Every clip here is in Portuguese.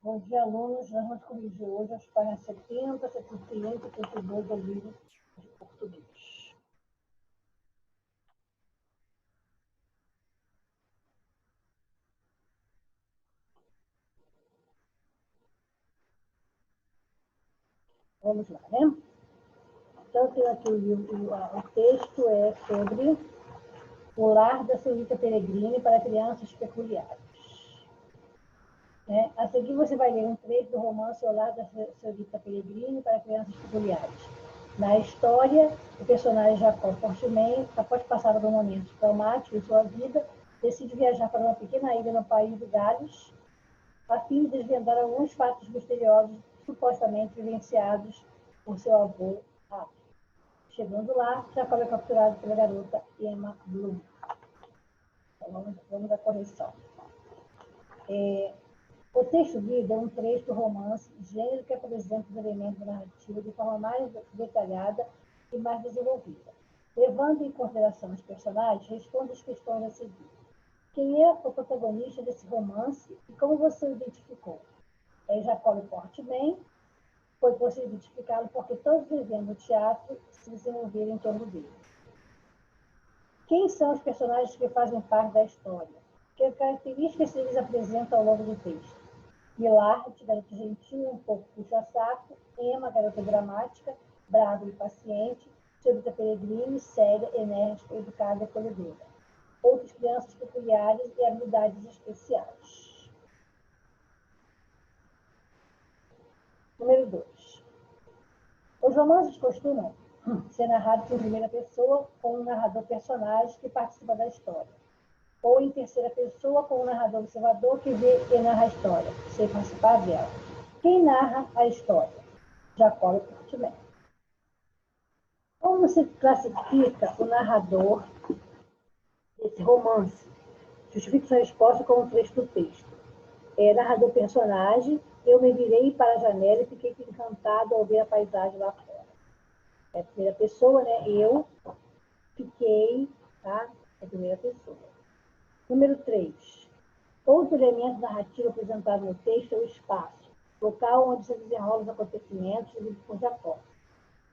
Bom dia, alunos. Nós vamos corrigir hoje as páginas 70, 71 e 72 do livro de português. Vamos lá, né? Então, eu tenho aqui o texto é sobre o lar da senhorita Peregrine para crianças peculiares. Né? A seguir, você vai ler um trecho do romance O Lar da senhorita Peregrine para crianças peculiares. Na história, o personagem Jacob Fortman, após passar por um momento traumático em sua vida, decide viajar para uma pequena ilha no país de Gales, a fim de desvendar alguns fatos misteriosos supostamente vivenciados por seu avô. Chegando lá, Jacob é capturado pela garota Emma Bloom. Então, vamos à correção. O texto lido é um trecho do romance, gênero que apresenta os elementos narrativos de forma mais detalhada e mais desenvolvida. Levando em consideração os personagens, responda as questões a seguir. Quem é o protagonista desse romance e como você o identificou? É Jacob Portman. Foi possível identificá-lo porque todos vivendo no teatro se desenvolveram em torno dele. Quem são os personagens que fazem parte da história? Que características eles apresentam ao longo do texto? Millard, garota gentil, um pouco puxa-saco. Emma, garota dramática, brava e paciente. Senhorita Peregrine, séria, enérgica, educada e acolhedora. Outras crianças peculiares e habilidades especiais. Número 2. Os romances costumam ser narrados em primeira pessoa com um narrador personagem que participa da história, ou em terceira pessoa com um narrador observador que vê e narra a história, sem participar dela. Quem narra a história? Jacob Portman. Como se classifica o narrador desse romance? Justifique sua resposta com o trecho do texto. Narrador personagem, eu me virei para a janela e fiquei encantado ao ver a paisagem lá fora. É a primeira pessoa, né? Eu fiquei, tá? É a primeira pessoa. Número 3. Outro elemento narrativo apresentado no texto é o espaço, local onde se desenrolam os acontecimentos vividos por Jacob.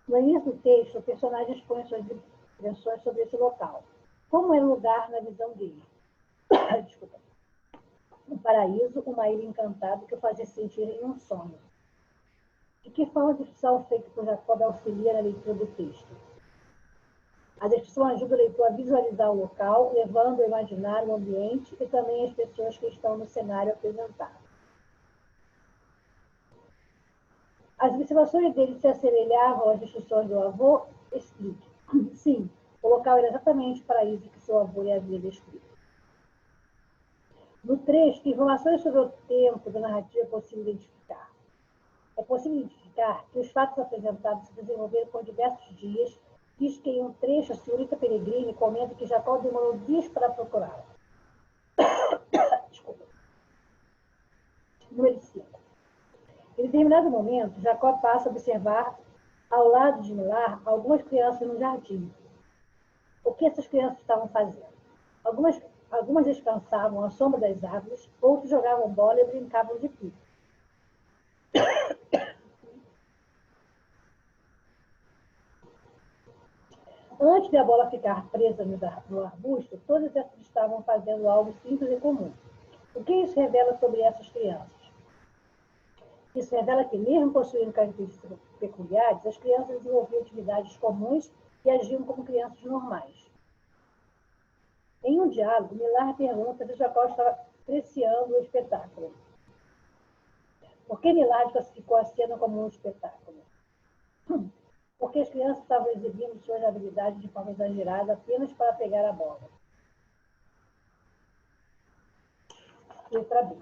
No início do texto, o personagem expõe suas impressões sobre esse local. Como era o lugar na visão dele? Desculpa. Um paraíso, uma ilha encantada que o fazia sentir em um sonho. De que forma a descrição feita por Jacob auxilia na leitura do texto? A descrição ajuda o leitor a visualizar o local, levando a imaginar o ambiente e também as pessoas que estão no cenário apresentado. As observações dele se assemelhavam às descrições do avô? Explique. Sim, o local era exatamente o paraíso que seu avô lhe havia descrito. No trecho, informações sobre o tempo da narrativa é possível identificar. É possível identificar que os fatos apresentados se desenvolveram por diversos dias, diz que em um trecho a senhorita Peregrine comenta que Jacob demorou dias para procurá-la. Desculpa. Número 5. Em determinado momento, Jacob passa a observar, ao lado de Millard, algumas crianças no jardim. O que essas crianças estavam fazendo? Algumas descansavam à sombra das árvores, outros jogavam bola e brincavam de pique. Antes da bola ficar presa no arbusto, todas essas estavam fazendo algo simples e comum. O que isso revela sobre essas crianças? Isso revela que, mesmo possuindo características peculiares, as crianças desenvolviam atividades comuns e agiam como crianças normais. Em um diálogo, Millard pergunta se Jacob estava apreciando o espetáculo. Por que Millard classificou a cena como um espetáculo? Porque as crianças estavam exibindo suas habilidades de forma exagerada apenas para pegar a bola. Letra B.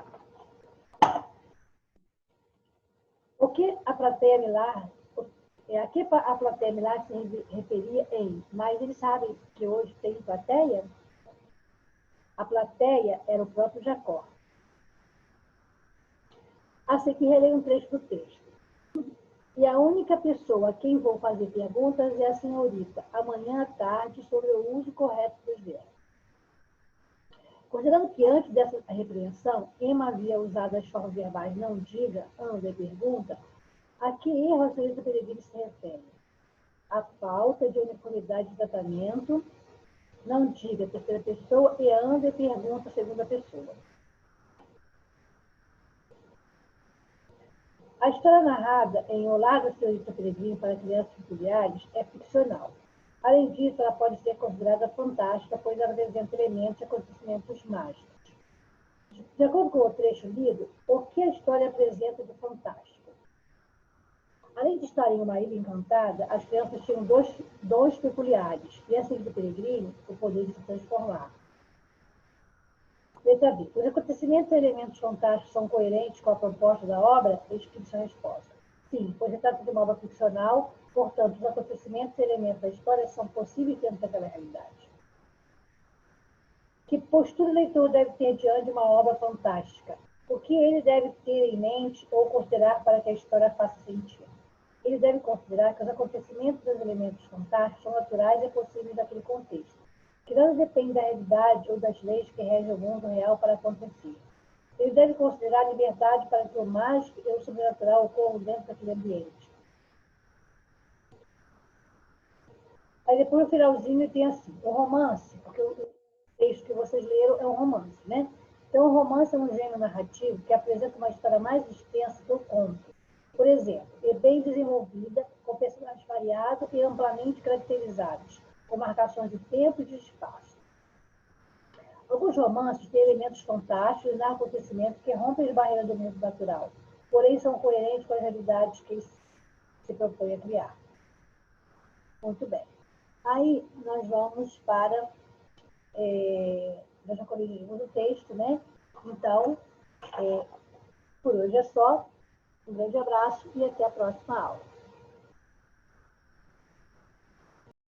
O que a plateia Millard, a que a plateia Millard se referia em, mas eles sabem que hoje tem plateia? A plateia era o próprio Jacob. A seguir, releio um trecho do texto. E a única pessoa a quem vou fazer perguntas é a senhorita, amanhã à tarde, sobre o uso correto dos verbos. Considerando que antes dessa repreensão, Emma havia usado as formas verbais não diga, anda e pergunta, a que erro a senhorita Peregrine se refere? A falta de uniformidade de tratamento, não diga terceira pessoa e anda e pergunta segunda pessoa. A história narrada em Olá da senhorita Peregrine para crianças peculiares é ficcional. Além disso, ela pode ser considerada fantástica, pois ela apresenta elementos e acontecimentos mágicos. De acordo com o trecho lido, o que a história apresenta de fantástico? Além de estar em uma ilha encantada, as crianças tinham dons peculiares, e a senhorita Peregrine, o poder de se transformar. Letra B. Os acontecimentos e elementos fantásticos são coerentes com a proposta da obra? Descrição e resposta. Sim, pois se trata de uma obra ficcional, portanto, os acontecimentos e elementos da história são possíveis dentro daquela realidade. Que postura o leitor deve ter diante de uma obra fantástica? O que ele deve ter em mente ou considerar para que a história faça sentido? Ele deve considerar que os acontecimentos e os elementos fantásticos são naturais e possíveis naquele contexto, que nada depende da realidade ou das leis que regem o mundo real para acontecer. Ele deve considerar a liberdade para que o mágico e o sobrenatural ocorram dentro daquele ambiente. Aí depois no finalzinho tem assim, o romance, porque o texto que vocês leram é um romance, né? Então o romance é um gênero narrativo que apresenta uma história mais extensa que o conto. Por exemplo, é bem desenvolvida, com personagens variados e amplamente caracterizados, com marcações de tempo e de espaço. Alguns romances têm elementos fantásticos e acontecimentos que rompem as barreiras do mundo natural, porém são coerentes com as realidades que eles se propõem a criar. Muito bem. Aí nós vamos para... nós já corrigimos o texto, né? Então, por hoje é só. Um grande abraço e até a próxima aula.